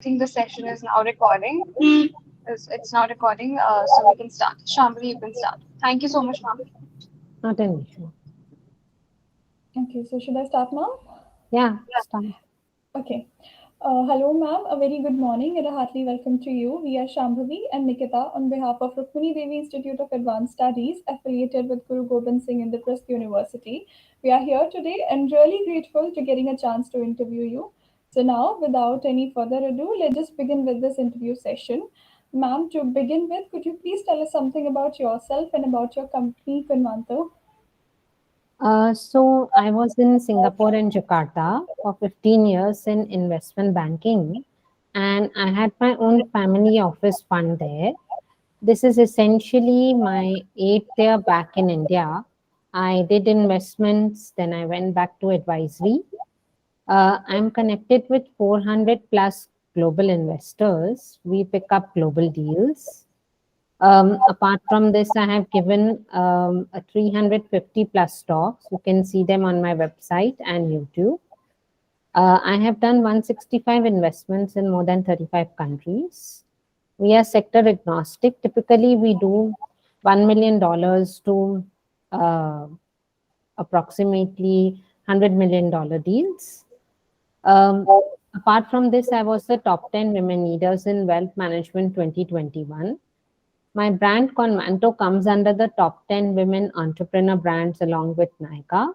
think the session is now recording. It's now recording, so we can start. Shambhavi, you can start. Thank you so much, ma'am. Not an issue. Okay, so should I start, ma'am? Yeah, start. Okay. Hello, ma'am. A very good morning and a hearty welcome to you. We are Shambhavi and Nikita on behalf of Rukmini Devi Institute of Advanced Studies, affiliated with Guru Gobind Singh Indraprasth University. We are here today and really grateful to getting a chance to interview you. So now, without any further ado, let's just begin with this interview session. Ma'am, to begin with, could you please tell us something about yourself and about your company, Convanto? So I was in Singapore and Jakarta for 15 years in investment banking, and I had my own family office fund there. This is essentially my 8th year back in India. I did investments, then I went back to advisory. I'm connected with 400 plus global investors. We pick up global deals. Apart from this, I have given a 350 plus stocks. You can see them on my website and YouTube. I have done 165 investments in more than 35 countries. We are sector agnostic. Typically, we do $1 million to uh, approximately $100 million deals. Um, Apart from this, I was the top 10 women leaders in wealth management 2021. My brand Convanto comes under the top 10 women entrepreneur brands along with Nika.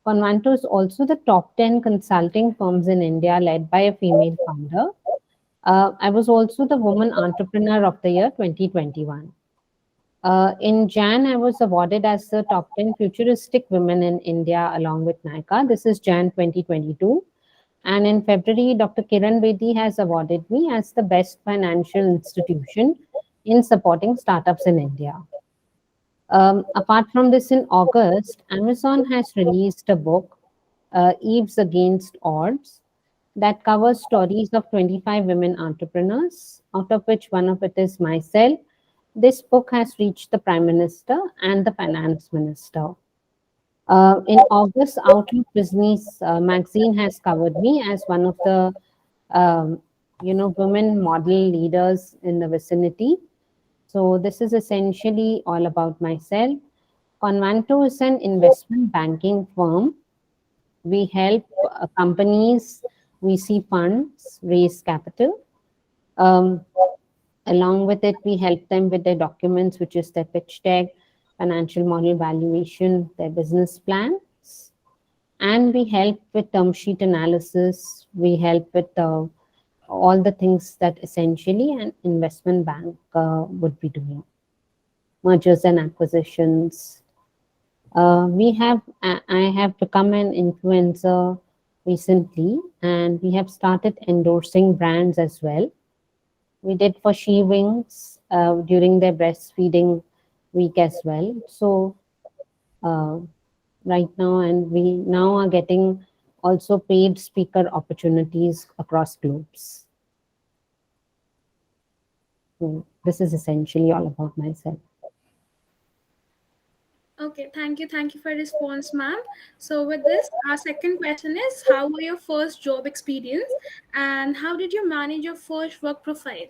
Convanto is also the top 10 consulting firms in India led by a female founder. I was also the Woman Entrepreneur of the Year 2021. In Jan, I was awarded as the top 10 futuristic women in India along with Nika. This is Jan 2022. And in February, Dr. Kiran Bedi has awarded me as the best financial institution in supporting startups in India. Apart from this, in August, Amazon has released a book, Eves Against Odds, that covers stories of 25 women entrepreneurs, out of which one of it is myself. This book has reached the Prime Minister and the Finance Minister. In August, Outlook Business magazine has covered me as one of the um, women model leaders in the vicinity. So this is essentially all about myself. Convanto is an investment banking firm. We help companies, VC funds raise capital. Um, Along with it, we help them with their documents, which is their pitch deck, financial model valuation, their business plans. And we help with term sheet analysis. We help with all the things that essentially an investment bank would be doing, mergers and acquisitions. I have become an influencer recently, and we have started endorsing brands as well. We did for She Wings during their breastfeeding week as well. So uh, right now, and we now are getting also paid speaker opportunities across globes. So this is essentially all about myself. Okay, thank you for your response, ma'am. So with this, our second question is, how were your first job experience, and how did you manage your first work profile?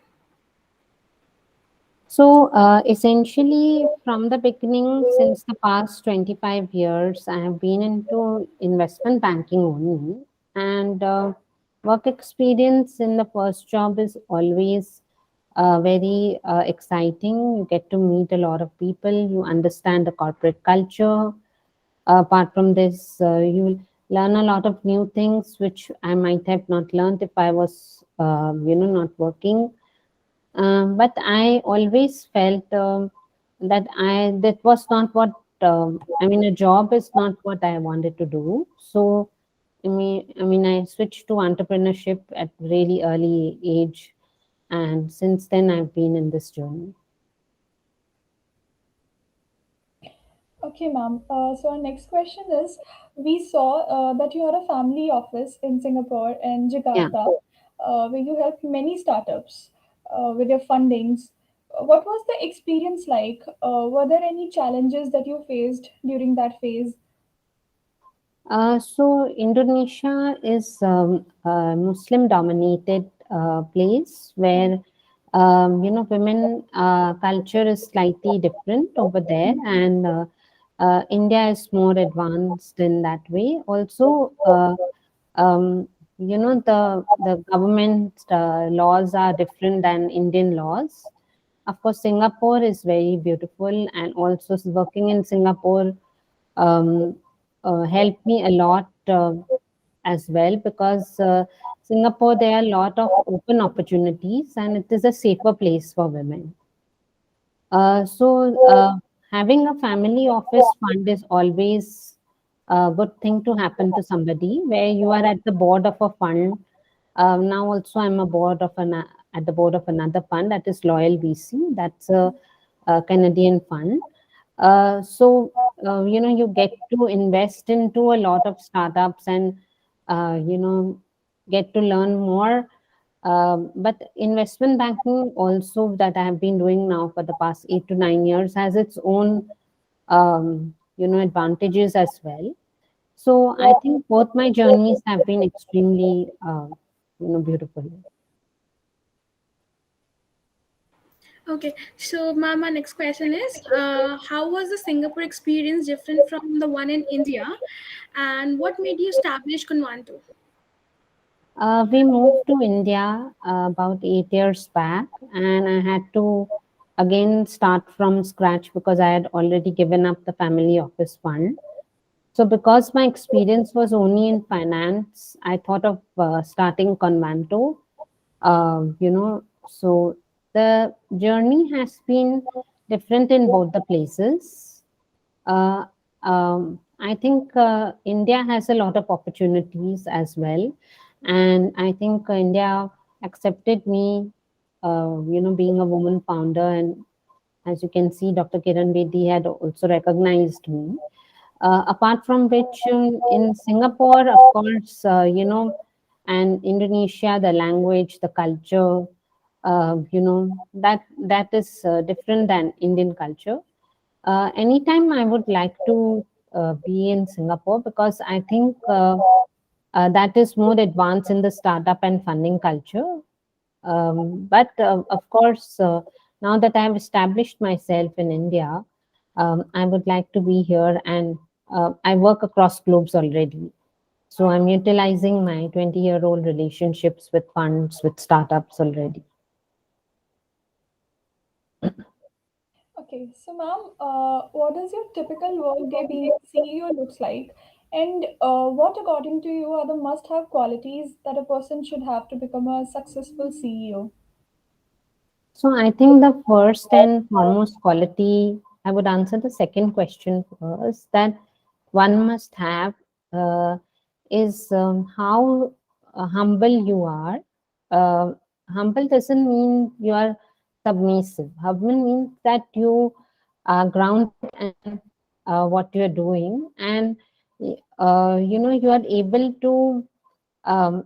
So essentially, from the beginning, since the past 25 years, I have been into investment banking only. And work experience in the first job is always very exciting. You get to meet a lot of people, you understand the corporate culture. Apart from this, you will learn a lot of new things, which I might have not learned if I was, not working. But I always felt that was not what I mean. A job is not what I wanted to do. So I switched to entrepreneurship at really early age, and since then I've been in this journey. Okay, ma'am. So our next question is, we saw that you had a family office in Singapore and Yeah. Jakarta, where you helped many startups with your fundings. What was the experience like? Were there any challenges that you faced during that phase? So Indonesia is Muslim dominated place where women culture is slightly different over there, and India is more advanced in that way. Also, um, the government laws are different than Indian laws. Of course, Singapore is very beautiful, and also working in Singapore um, helped me a lot as well, because Singapore, there are a lot of open opportunities and it is a safer place for women. So, having a family office fund is always a good thing to happen to somebody, where you are at the board of a fund. Now, also, I'm at the board of another fund, that is Loyal VC. That's a Canadian fund. So, you get to invest into a lot of startups and, get to learn more. But investment banking also, that I have been doing now for the past 8 to 9 years, has its own, advantages as well. So I think both my journeys have been extremely, beautiful. Okay, so ma'am, my next question is, how was the Singapore experience different from the one in India, and what made you establish Convanto? We moved to India about 8 years back, and I had to again start from scratch because I had already given up the family office fund. So, because my experience was only in finance, I thought of starting Convanto. So the journey has been different in both the places. Uh, I think India has a lot of opportunities as well, and I think India accepted me, being a woman founder, and as you can see, Dr. Kiran Bedi had also recognized me. Apart from which, in Singapore, of course, and Indonesia, the language, the culture, that is different than Indian culture. Anytime I would like to be in Singapore, because I think that is more advanced in the startup and funding culture. But of course, now that I have established myself in India, I would like to be here, and I work across globes already. So I'm utilizing my 20-year-old relationships with funds, with startups already. Okay, so ma'am, what does your typical workday being a CEO looks like? And what, according to you, are the must-have qualities that a person should have to become a successful CEO? So I think the first and foremost quality, I would answer the second question first, that one must have uh, is how humble you are. Uh, Humble doesn't mean you are submissive. Humble means that you are grounded in what you are doing, and you are able to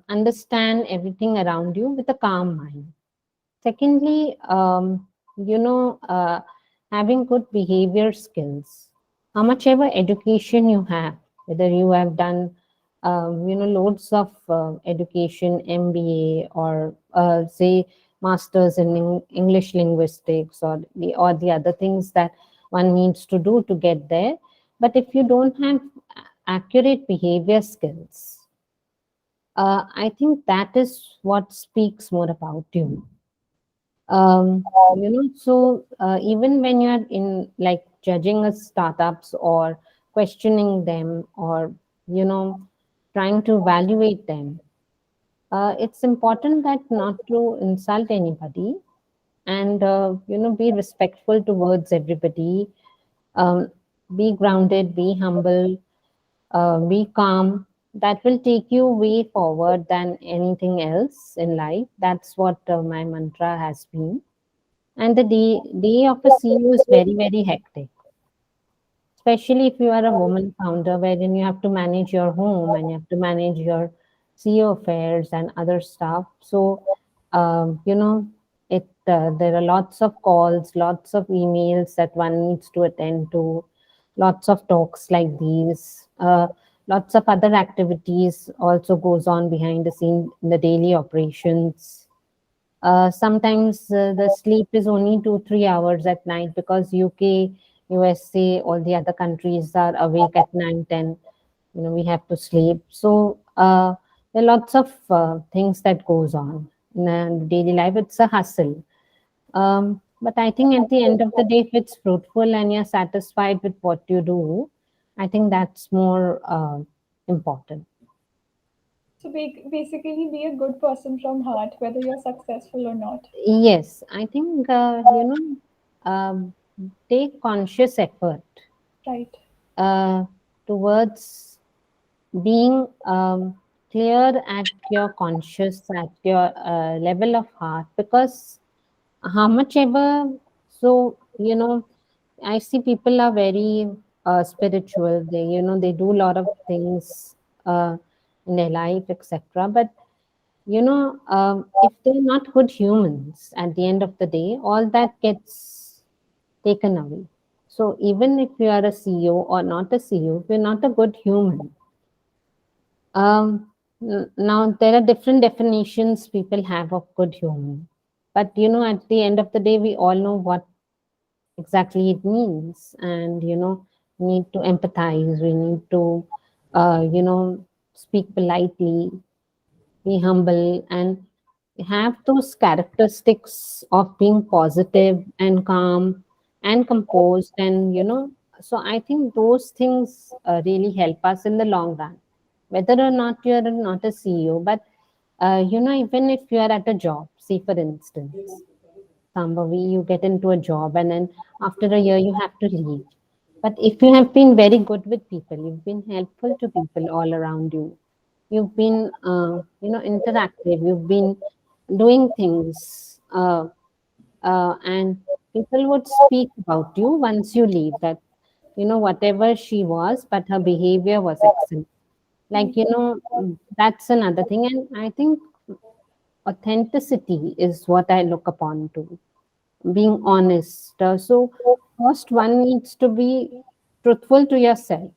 understand everything around you with a calm mind. Secondly, having good behavior skills. How much ever education you have, whether you have done, loads of education, MBA, or say masters in English linguistics, or the other things that one needs to do to get there. But if you don't have accurate behavior skills, I think that is what speaks more about you. Even when you're in, like, judging a startups or questioning them, or trying to evaluate them, it's important that not to insult anybody, and be respectful towards everybody. um, be grounded, be humble, be calm. That will take you way forward than anything else in life. That's what my mantra has been. And the day of a CEO is very, very hectic, especially if you are a woman founder, wherein you have to manage your home and you have to manage your CEO affairs and other stuff. So, there are lots of calls, lots of emails that one needs to attend to, lots of talks like these. Lots of other activities also goes on behind the scene in the daily operations. Sometimes the sleep is only 2-3 hours at night because UK, USA, all the other countries are awake at night, and we have to sleep. So there are lots of things that goes on in daily life. It's a hustle. But I think at the end of the day, if it's fruitful and you're satisfied with what you do, I think that's more important. So basically, be a good person from heart, whether you're successful or not. Yes, I think, um, take conscious effort Right. uh, towards being clear at your conscious, at your level of heart, because how much ever, so, I see people are very spiritual. They do a lot of things in their life, etc. But if they're not good humans, at the end of the day, all that gets taken away. So even if you are a CEO or not a CEO, if you're not a good human, now there are different definitions people have of good human. But at the end of the day, we all know what exactly it means, and we need to empathize. We need to, speak politely, be humble, and have those characteristics of being positive and calm and composed. And so I think those things really help us in the long run, whether or not you're not a CEO. But even if you're at a job, say for instance, Shambhavi, you get into a job and then after a year you have to leave. But if you have been very good with people, you've been helpful to people all around you, you've been, interactive, you've been doing things, and people would speak about you once you leave, that, whatever she was, but her behavior was excellent. Like, that's another thing. And I think authenticity is what I look upon to being honest. So, first, one needs to be truthful to yourself.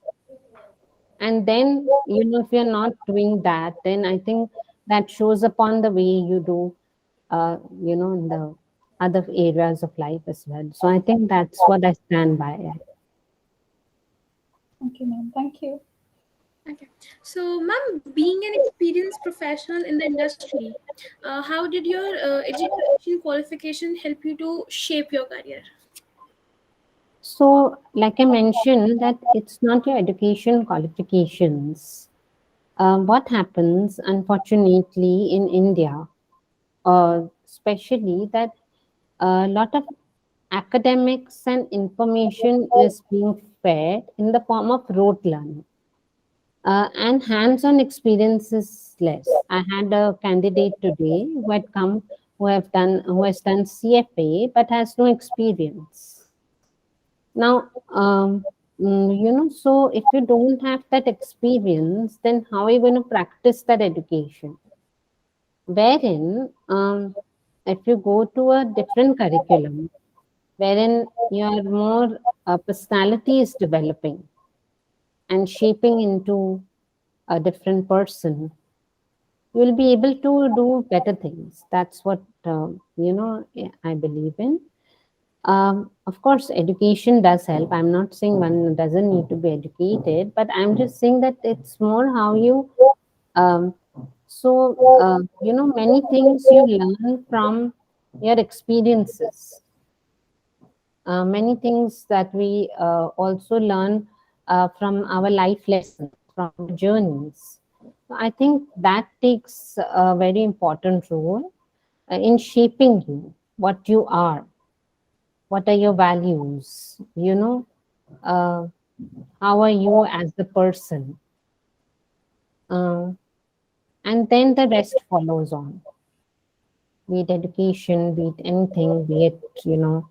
And then, if you're not doing that, then I think that shows upon the way you do, in the other areas of life as well. So, I think that's what I stand by. Okay, ma'am. Thank you. Okay. So, ma'am, being an experienced professional in the industry, how did your education qualification help you to shape your career? So, like I mentioned, that it's not your education qualifications. What happens, unfortunately, in India, especially that a lot of academics and information is being fed in the form of rote learning, and hands-on experience is less. I had a candidate today who has done CFA but has no experience. Now, so if you don't have that experience, then how are you going to practice that education? Wherein, if you go to a different curriculum, wherein your more personality is developing and shaping into a different person, you will be able to do better things. That's what, I believe in. Of course, education does help. I'm not saying one doesn't need to be educated, but I'm just saying that it's more how you. Um, many things you learn from your experiences. Many things that we also learn from our life lessons, from our journeys. I think that takes a very important role in shaping you, what you are, what are your values, uh, how are you as a person, uh, and then the rest follows on, be it education, be it anything, be it, your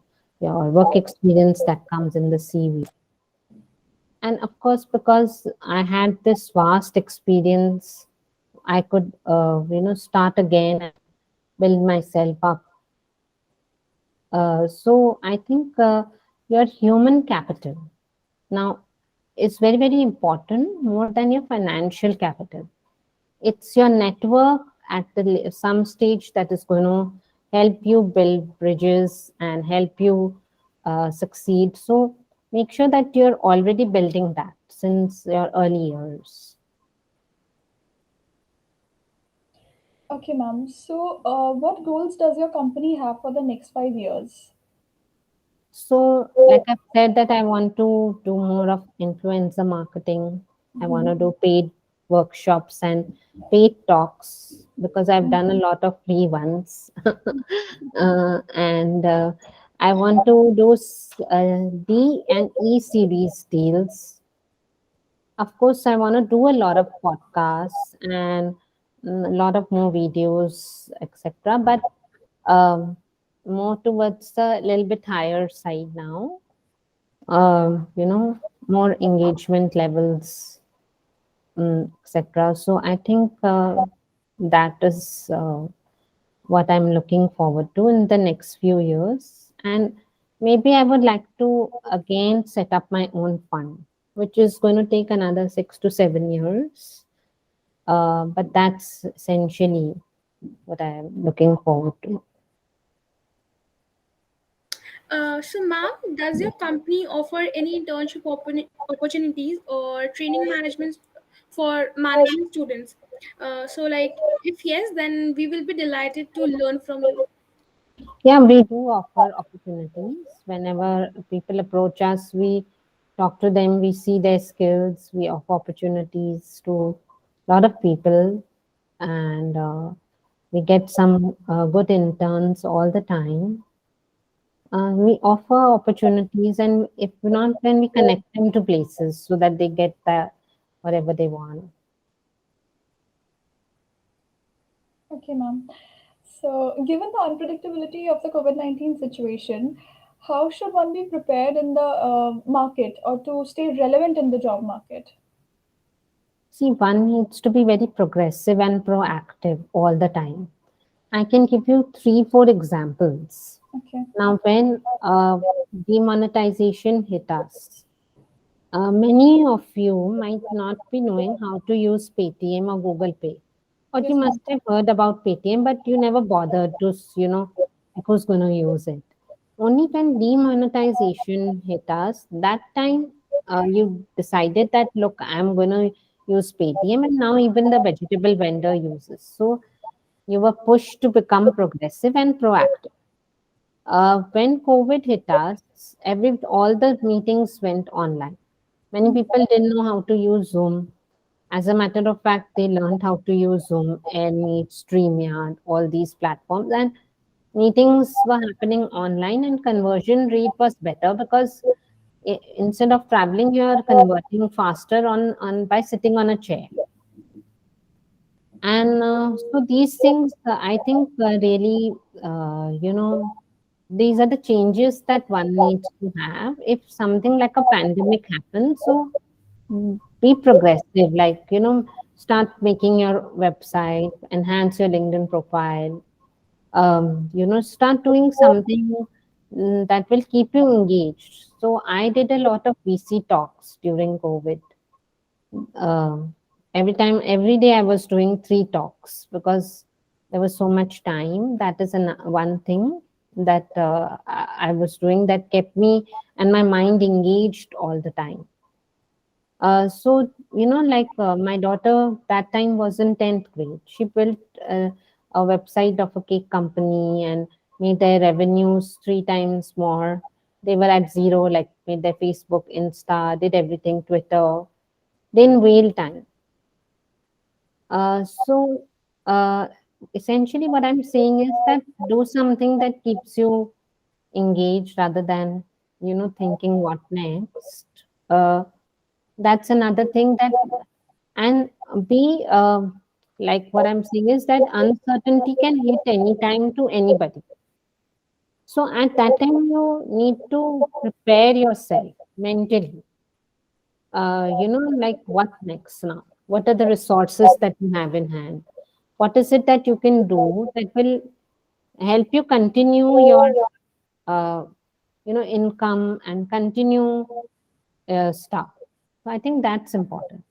work experience that comes in the CV. And of course, because I had this vast experience, I could, start again and build myself up. So I think your human capital now is very, very important, more than your financial capital. It's your network at some stage that is going to help you build bridges and help you succeed. So make sure that you're already building that since your early years. Okay, ma'am. So, what goals does your company have for the next 5 years? So, like I've said, that I want to do more of influencer marketing. I want to do paid workshops and paid talks because I've done a lot of free ones. And I want to do D and E series deals. Of course, I want to do a lot of podcasts and a lot of more videos, etc. But um, more towards the little bit higher side now. You know, more engagement levels, etc. So I think that is what I'm looking forward to in the next few years. And maybe I would like to again set up my own fund, which is going to take another 6 to 7 years. But that's essentially what I am looking forward to. So, ma'am, does your company offer any internship opportunities or training management for management students? So, like, if yes, then we will be delighted to learn from you. Yeah, we do offer opportunities. Whenever people approach us, we talk to them, we see their skills, we offer opportunities to a lot of people, and we get some good interns all the time. We offer opportunities, and if not, then we connect them to places so that they get that whatever they want. Okay, ma'am. So, given the unpredictability of the COVID-19 situation, how should one be prepared in the market or to stay relevant in the job market? See, one needs to be very progressive and proactive all the time. I can give you three, four examples. Okay. Now, when demonetization hit us, many of you might not be knowing how to use Paytm or Google Pay. Or you Yes, ma'am. must have heard about Paytm, but you never bothered to, like who's going to use it. Only when demonetization hit us, that time you decided that, look, I'm going to use Paytm, and now even the vegetable vendor uses. So you were pushed to become progressive and proactive. When COVID hit us, all the meetings went online. Many people didn't know how to use Zoom. As a matter of fact, they learned how to use Zoom, AirMeet, StreamYard, all these platforms, and meetings were happening online, and conversion rate was better because instead of traveling, you are converting faster on by sitting on a chair. And so these things, I think, really, these are the changes that one needs to have if something like a pandemic happens. So be progressive, like, start making your website, enhance your LinkedIn profile, start doing something that will keep you engaged. So I did a lot of VC talks during COVID. um, every day I was doing 3 talks because there was so much time. That is one thing that I was doing that kept me and my mind engaged all the time. So like my daughter that time was in 10th grade. She built a website of a cake company and made their revenues 3 times more. They were at zero, like made their Facebook, Insta, did everything, Twitter, then whale time. So essentially, what I'm saying is that do something that keeps you engaged rather than thinking what next. That's another thing that, and be like what I'm saying is that uncertainty can hit anytime to anybody. So at that time, you need to prepare yourself mentally. Like what next now? What are the resources that you have in hand? What is it that you can do that will help you continue your, uh, income and continue stuff? So I think that's important.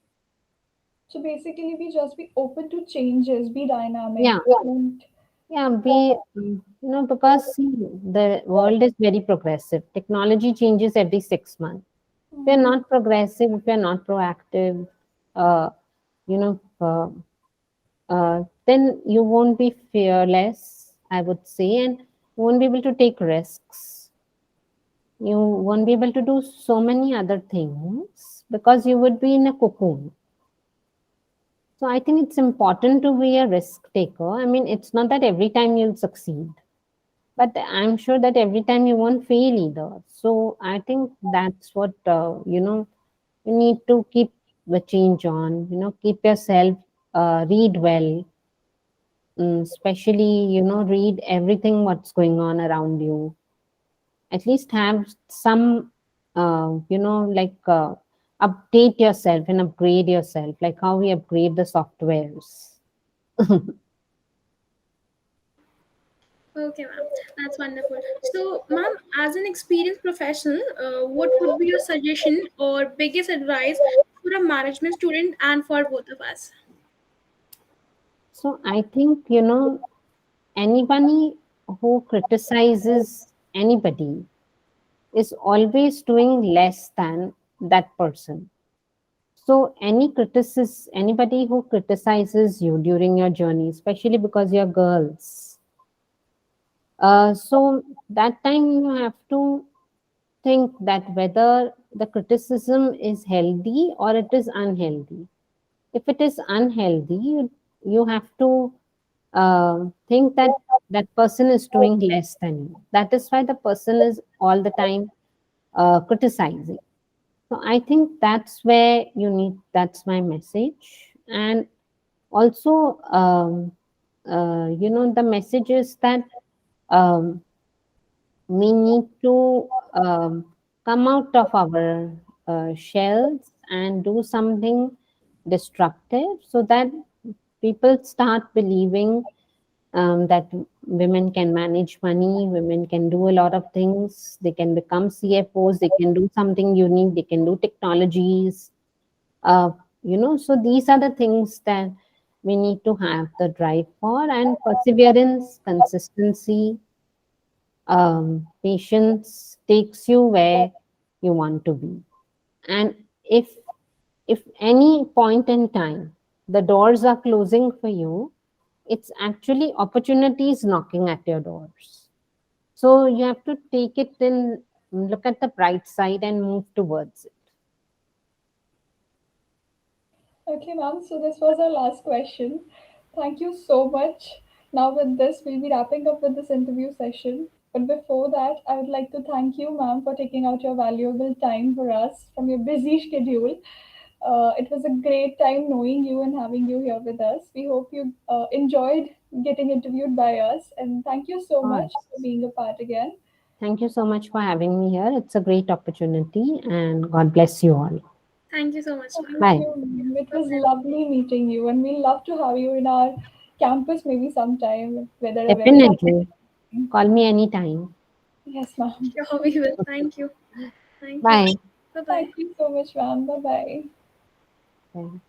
So basically, we just be open to changes, be dynamic, Yeah, and Yeah, because see, the world is very progressive. Technology changes every 6 months. If you're Mm. not progressive, if you're not proactive, uh, you know, then you won't be fearless, I would say, and you won't be able to take risks. You won't be able to do so many other things because you would be in a cocoon. So I think it's important to be a risk taker. I mean, it's not that every time you'll succeed, but I'm sure that every time you won't fail either. So I think that's what, you need to keep the change on, keep yourself, read well, especially, read everything what's going on around you. At least have some, update yourself and upgrade yourself, like how we upgrade the softwares. Okay, ma'am. That's wonderful. So, ma'am, as an experienced professional, what would be your suggestion or biggest advice for a management student and for both of us? So I think, anybody who criticizes anybody is always doing less than that person. So anybody who criticizes you during your journey, especially because you're girls, so that time you have to think that whether the criticism is healthy or it is unhealthy. If it is unhealthy, you have to think that that person is doing less than you. That is why the person is all the time criticizing. So I think that's where that's my message. And also, the message is that um, we need to come out of our shells and do something destructive so that people start believing that women can manage money, women can do a lot of things, they can become CFOs, they can do something unique, they can do technologies. Uh, so these are the things that we need to have the drive for, and perseverance, consistency, patience takes you where you want to be. And if any point in time the doors are closing for you, it's actually opportunities knocking at your doors. So you have to take it in, look at the bright side and move towards it. Okay, ma'am. So this was our last question. Thank you so much. Now, with this, we'll be wrapping up with this interview session. But before that, I would like to thank you, ma'am, for taking out your valuable time for us from your busy schedule. It was a great time knowing you and having you here with us. We hope you enjoyed getting interviewed by us. And thank you so Of much for course. being a part again. Thank you so much for having me here. It's a great opportunity, and God bless you all. Thank you so much, ma'am. Thank Bye. you, ma'am. It Bye was bye. lovely meeting you, and we love to have you in our campus maybe sometime, whether available. Definitely. Call me anytime. Yes, ma'am. Sure, we will. Thank you. Thank you. Bye. Bye bye. Thank you so much, ma'am. Bye bye. Bye.